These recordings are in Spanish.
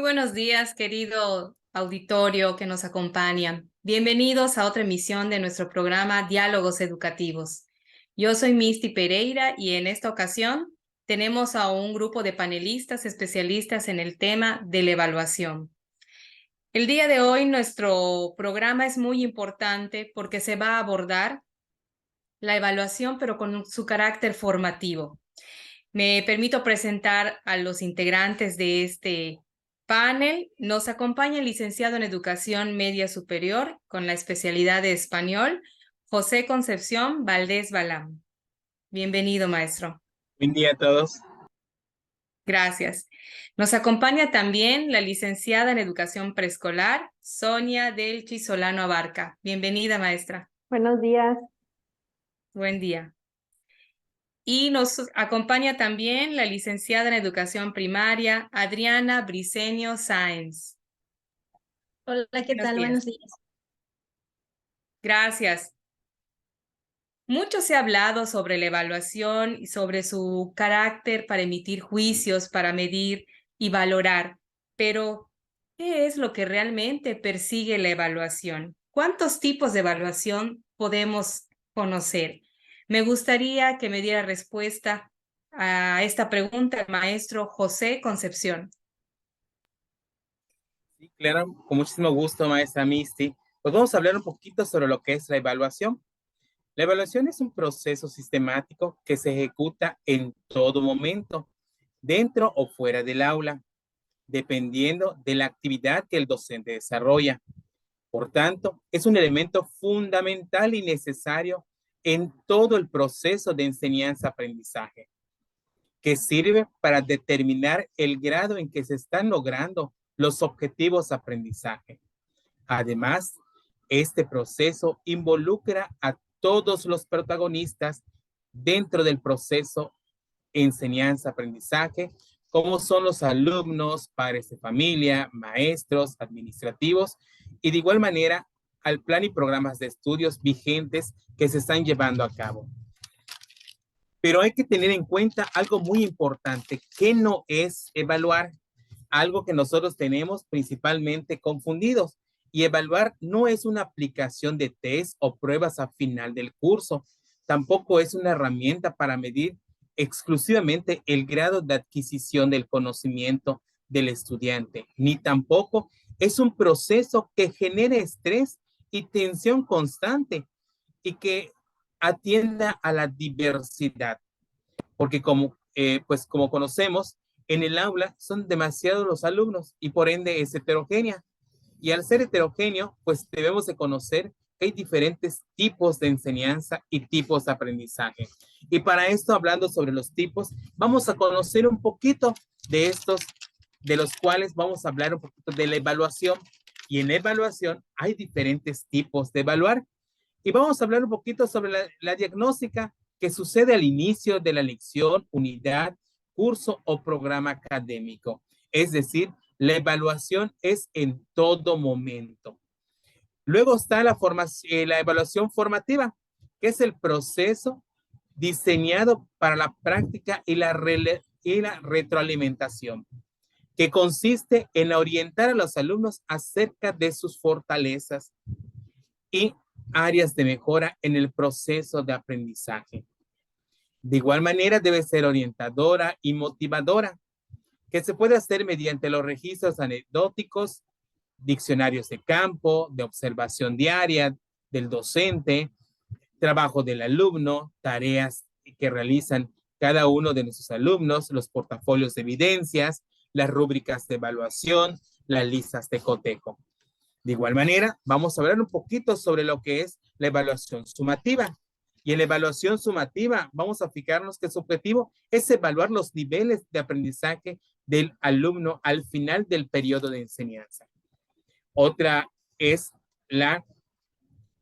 buenos días, querido auditorio que nos acompaña. Bienvenidos a otra emisión de nuestro programa Diálogos Educativos. Yo soy Misty Pereira y en esta ocasión tenemos a un grupo de panelistas especialistas en el tema de la evaluación. El día de hoy nuestro programa es muy importante porque se va a abordar la evaluación, pero con su carácter formativo. Me permito presentar a los integrantes de este panel. Nos acompaña el licenciado en Educación Media Superior con la especialidad de Español, José Concepción Valdés Balam. Bienvenido, maestro. Buen día a todos. Gracias. Nos acompaña también la licenciada en Educación Preescolar, Sonia Delchi Solano Abarca. Bienvenida, maestra. Buenos días. Buen día. Y nos acompaña también la licenciada en Educación Primaria, Adriana Briceño Sáenz. Hola, ¿qué Buenos tal? días. Buenos días. Gracias. Mucho se ha hablado sobre la evaluación y sobre su carácter para emitir juicios, para medir y valorar. Pero, ¿qué es lo que realmente persigue la evaluación? ¿Cuántos tipos de evaluación podemos conocer? Me gustaría que me diera respuesta a esta pregunta el maestro José Concepción. Sí, claro, con muchísimo gusto, maestra Misty. Pues vamos a hablar un poquito sobre lo que es la evaluación. La evaluación es un proceso sistemático que se ejecuta en todo momento, dentro o fuera del aula, dependiendo de la actividad que el docente desarrolla. Por tanto, es un elemento fundamental y necesario en todo el proceso de enseñanza-aprendizaje, que sirve para determinar el grado en que se están logrando los objetivos de aprendizaje. Además, este proceso involucra a todos los protagonistas dentro del proceso enseñanza-aprendizaje, como son los alumnos, padres de familia, maestros, administrativos, y de igual manera al plan y programas de estudios vigentes que se están llevando a cabo. Pero hay que tener en cuenta algo muy importante, que no es evaluar, algo que nosotros tenemos principalmente confundidos. Y evaluar no es una aplicación de test o pruebas a final del curso. Tampoco es una herramienta para medir exclusivamente el grado de adquisición del conocimiento del estudiante, ni tampoco es un proceso que genere estrés y tensión constante y que atienda a la diversidad, porque como conocemos, en el aula son demasiados los alumnos y por ende es heterogénea. Y al ser heterogéneo, pues debemos de conocer que hay diferentes tipos de enseñanza y tipos de aprendizaje. Y para esto, hablando sobre los tipos, vamos a conocer un poquito de estos, de los cuales vamos a hablar un poquito de la evaluación. Y en evaluación hay diferentes tipos de evaluar. Y vamos a hablar un poquito sobre la diagnóstica que sucede al inicio de la lección, unidad, curso o programa académico. Es decir, la evaluación es en todo momento. Luego está la evaluación formativa, que es el proceso diseñado para la práctica y la retroalimentación, que consiste en orientar a los alumnos acerca de sus fortalezas y áreas de mejora en el proceso de aprendizaje. De igual manera, debe ser orientadora y motivadora, que se puede hacer mediante los registros anecdóticos, diccionarios de campo, de observación diaria del docente, trabajo del alumno, tareas que realizan cada uno de nuestros alumnos, los portafolios de evidencias, las rúbricas de evaluación, las listas de cotejo. De igual manera, vamos a hablar un poquito sobre lo que es la evaluación sumativa. Y en la evaluación sumativa vamos a fijarnos que su objetivo es evaluar los niveles de aprendizaje del alumno al final del periodo de enseñanza. Otra es la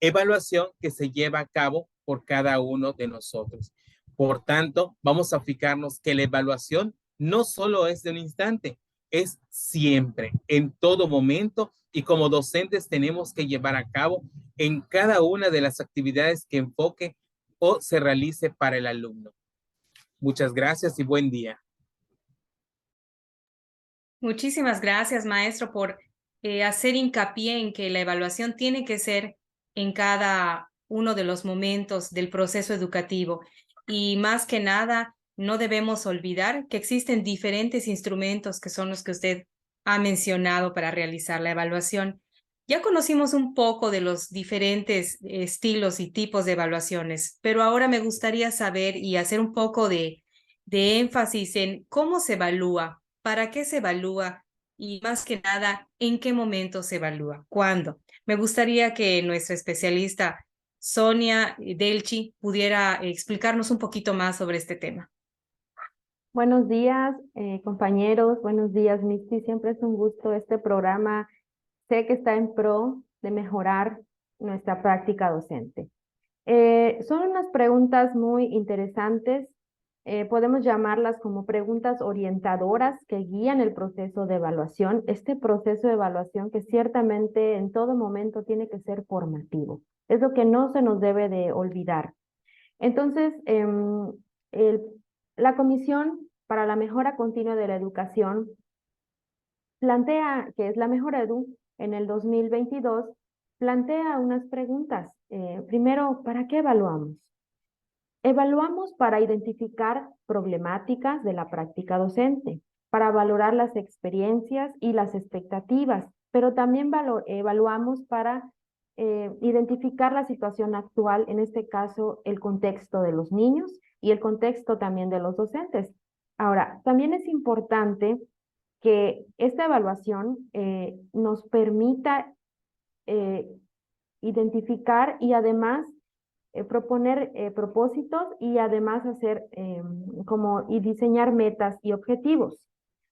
evaluación que se lleva a cabo por cada uno de nosotros. Por tanto, vamos a fijarnos que la evaluación no solo es de un instante, es siempre, en todo momento, y como docentes tenemos que llevar a cabo en cada una de las actividades que enfoque o se realice para el alumno. Muchas gracias y buen día. Muchísimas gracias, maestro, por hacer hincapié en que la evaluación tiene que ser en cada uno de los momentos del proceso educativo. Y más que nada, no debemos olvidar que existen diferentes instrumentos que son los que usted ha mencionado para realizar la evaluación. Ya conocimos un poco de los diferentes estilos y tipos de evaluaciones, pero ahora me gustaría saber y hacer un poco de énfasis en cómo se evalúa, para qué se evalúa y más que nada, en qué momento se evalúa, cuándo. Me gustaría que nuestra especialista Sonia Delchi pudiera explicarnos un poquito más sobre este tema. Buenos días, compañeros. Buenos días, Misty. Siempre es un gusto este programa. Sé que está en pro de mejorar nuestra práctica docente. Son unas preguntas muy interesantes. Podemos llamarlas como preguntas orientadoras que guían el proceso de evaluación. Este proceso de evaluación que ciertamente en todo momento tiene que ser formativo. Es lo que no se nos debe de olvidar. Entonces, el- la Comisión para la Mejora Continua de la Educación plantea, que es la Mejor Edu, en el 2022, plantea unas preguntas. Primero, ¿para qué evaluamos? Evaluamos para identificar problemáticas de la práctica docente, para valorar las experiencias y las expectativas, pero también evaluamos para identificar la situación actual, en este caso el contexto de los niños y el contexto también de los docentes. Ahora, también es importante que esta evaluación nos permita eh, identificar y además proponer propósitos y además hacer y diseñar metas y objetivos.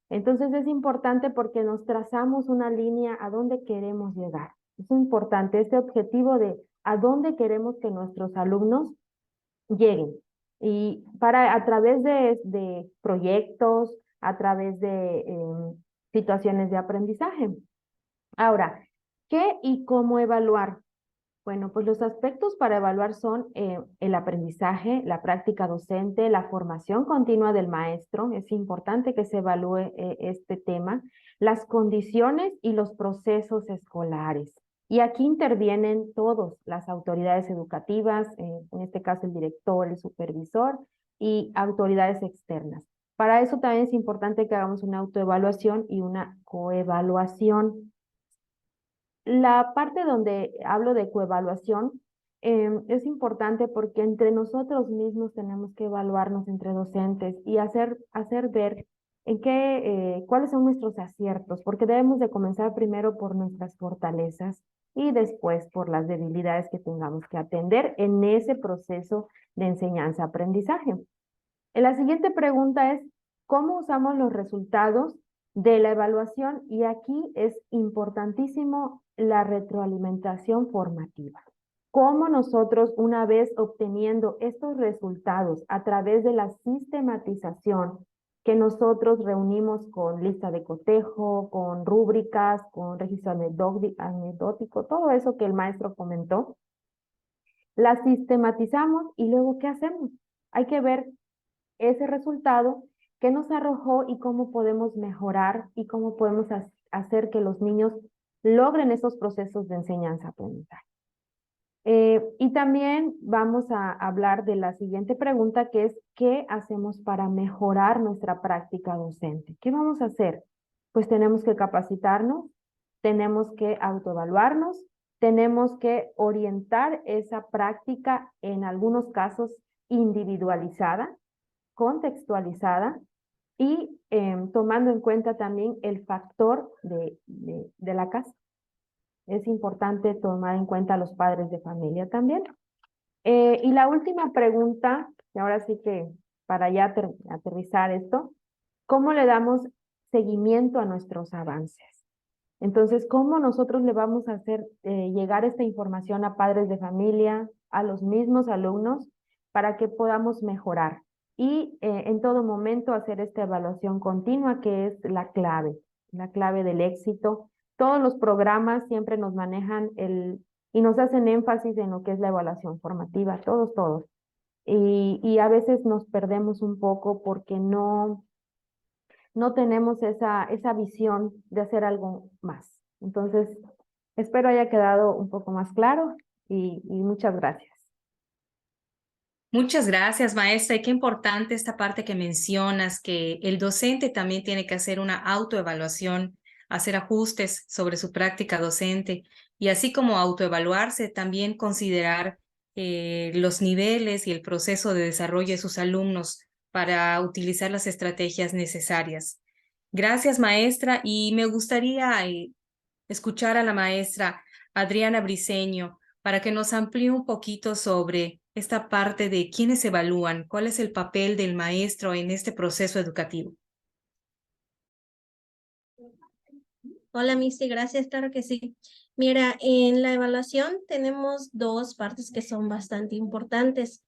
Entonces es importante porque nos trazamos una línea a dónde queremos llegar. Es importante este objetivo de a dónde queremos que nuestros alumnos lleguen. Y a través de proyectos, a través de situaciones de aprendizaje. Ahora, ¿qué y cómo evaluar? Bueno, pues los aspectos para evaluar son el aprendizaje, la práctica docente, la formación continua del maestro. Es importante que se evalúe este tema, las condiciones y los procesos escolares. Y aquí intervienen todos, las autoridades educativas, en este caso el director, el supervisor y autoridades externas. Para eso también es importante que hagamos una autoevaluación y una coevaluación. La parte donde hablo de coevaluación es importante porque entre nosotros mismos tenemos que evaluarnos entre docentes y hacer ver cuáles son nuestros aciertos, porque debemos de comenzar primero por nuestras fortalezas y después por las debilidades que tengamos que atender en ese proceso de enseñanza-aprendizaje. La siguiente pregunta es, ¿cómo usamos los resultados de la evaluación? Y aquí es importantísimo la retroalimentación formativa. ¿Cómo nosotros, una vez obteniendo estos resultados a través de la sistematización que nosotros reunimos con lista de cotejo, con rúbricas, con registro anecdótico, todo eso que el maestro comentó, la sistematizamos y luego ¿qué hacemos? Hay que ver ese resultado, qué nos arrojó y cómo podemos mejorar y cómo podemos hacer que los niños logren esos procesos de enseñanza-aprendizaje. Y también vamos a hablar de la siguiente pregunta, que es, ¿qué hacemos para mejorar nuestra práctica docente? ¿Qué vamos a hacer? Pues tenemos que capacitarnos, tenemos que autoevaluarnos, tenemos que orientar esa práctica, en algunos casos individualizada, contextualizada y tomando en cuenta también el factor de la casa. Es importante tomar en cuenta a los padres de familia también. Y la última pregunta, y ahora sí que para ya aterrizar esto, ¿cómo le damos seguimiento a nuestros avances? Entonces, ¿cómo nosotros le vamos a hacer llegar esta información a padres de familia, a los mismos alumnos, para que podamos mejorar? Y en todo momento hacer esta evaluación continua, que es la clave del éxito. Todos los programas siempre nos manejan y nos hacen énfasis en lo que es la evaluación formativa, todos. Y a veces nos perdemos un poco porque no no tenemos esa visión de hacer algo más. Entonces, espero haya quedado un poco más claro y muchas gracias. Muchas gracias, maestra. Y qué importante esta parte que mencionas, que el docente también tiene que hacer una autoevaluación, hacer ajustes sobre su práctica docente y así como autoevaluarse, también considerar los niveles y el proceso de desarrollo de sus alumnos para utilizar las estrategias necesarias. Gracias, maestra. Y me gustaría escuchar a la maestra Adriana Briceño para que nos amplíe un poquito sobre esta parte de quiénes evalúan, cuál es el papel del maestro en este proceso educativo. Hola, Misty, gracias, claro que sí. Mira, en la evaluación tenemos dos partes que son bastante importantes.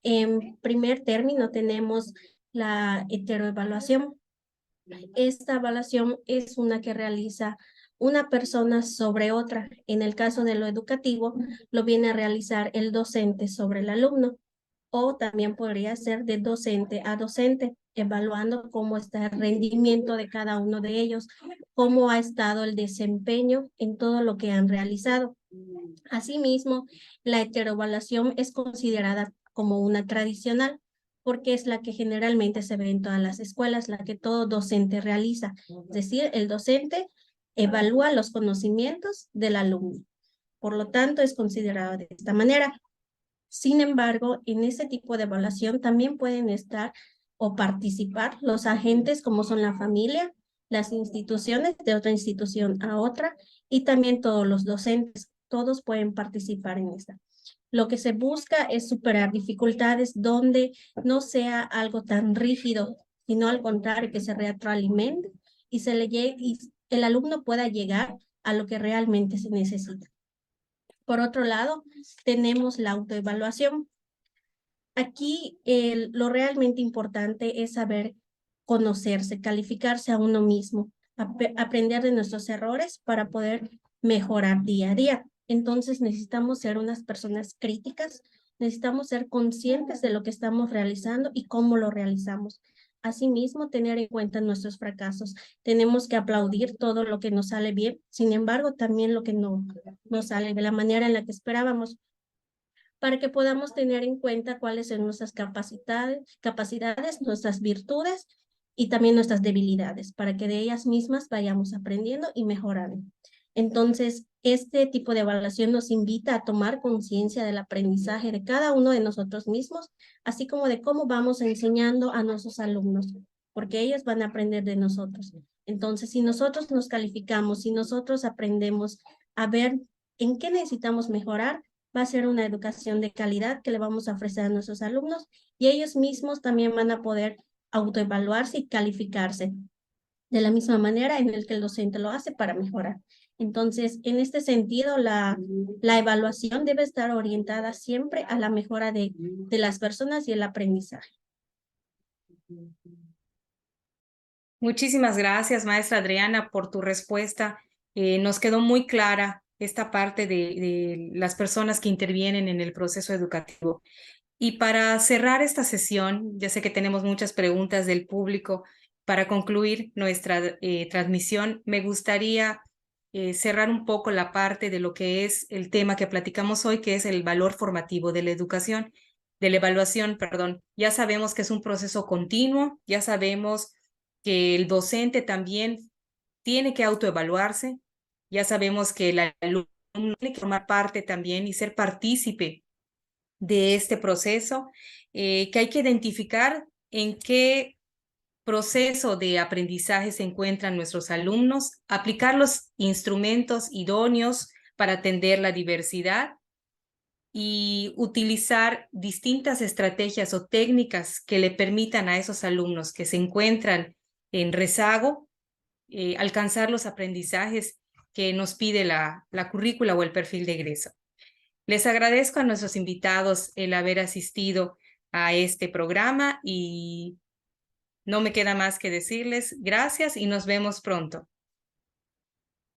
En primer término tenemos la heteroevaluación. Esta evaluación es una que realiza una persona sobre otra. En el caso de lo educativo, lo viene a realizar el docente sobre el alumno, o también podría ser de docente a docente, evaluando cómo está el rendimiento de cada uno de ellos, cómo ha estado el desempeño en todo lo que han realizado. Asimismo, la heteroevaluación es considerada como una tradicional, porque es la que generalmente se ve en todas las escuelas, la que todo docente realiza. Es decir, el docente evalúa los conocimientos del alumno. Por lo tanto, es considerado de esta manera. Sin embargo, en este tipo de evaluación también pueden estar o participar los agentes como son la familia, las instituciones de otra institución a otra y también todos los docentes. Todos pueden participar en esta. Lo que se busca es superar dificultades donde no sea algo tan rígido, sino al contrario, que se retroalimente y y el alumno pueda llegar a lo que realmente se necesita. Por otro lado, tenemos la autoevaluación. Aquí lo realmente importante es saber conocerse, calificarse a uno mismo, aprender de nuestros errores para poder mejorar día a día. Entonces necesitamos ser unas personas críticas, necesitamos ser conscientes de lo que estamos realizando y cómo lo realizamos. Asimismo, tener en cuenta nuestros fracasos. Tenemos que aplaudir todo lo que nos sale bien, sin embargo, también lo que no nos sale de la manera en la que esperábamos, para que podamos tener en cuenta cuáles son nuestras capacidades, nuestras virtudes y también nuestras debilidades, para que de ellas mismas vayamos aprendiendo y mejorando. Entonces, este tipo de evaluación nos invita a tomar conciencia del aprendizaje de cada uno de nosotros mismos, así como de cómo vamos enseñando a nuestros alumnos, porque ellos van a aprender de nosotros. Entonces, si nosotros nos calificamos, si nosotros aprendemos a ver en qué necesitamos mejorar, va a ser una educación de calidad que le vamos a ofrecer a nuestros alumnos y ellos mismos también van a poder autoevaluarse y calificarse de la misma manera en el que el docente lo hace para mejorar. Entonces, en este sentido, la evaluación debe estar orientada siempre a la mejora de las personas y el aprendizaje. Muchísimas gracias, maestra Adriana, por tu respuesta. Nos quedó muy clara esta parte de las personas que intervienen en el proceso educativo. Y para cerrar esta sesión, ya sé que tenemos muchas preguntas del público. Para concluir nuestra transmisión, me gustaría cerrar un poco la parte de lo que es el tema que platicamos hoy, que es el valor formativo de la educación, de la evaluación, perdón. Ya sabemos que es un proceso continuo, ya sabemos que el docente también tiene que autoevaluarse, ya sabemos que el alumno tiene que formar parte también y ser partícipe de este proceso, que hay que identificar en qué proceso de aprendizaje se encuentran nuestros alumnos, aplicar los instrumentos idóneos para atender la diversidad y utilizar distintas estrategias o técnicas que le permitan a esos alumnos que se encuentran en rezago alcanzar los aprendizajes que nos pide la currícula o el perfil de egreso. Les agradezco a nuestros invitados el haber asistido a este programa y no me queda más que decirles gracias y nos vemos pronto.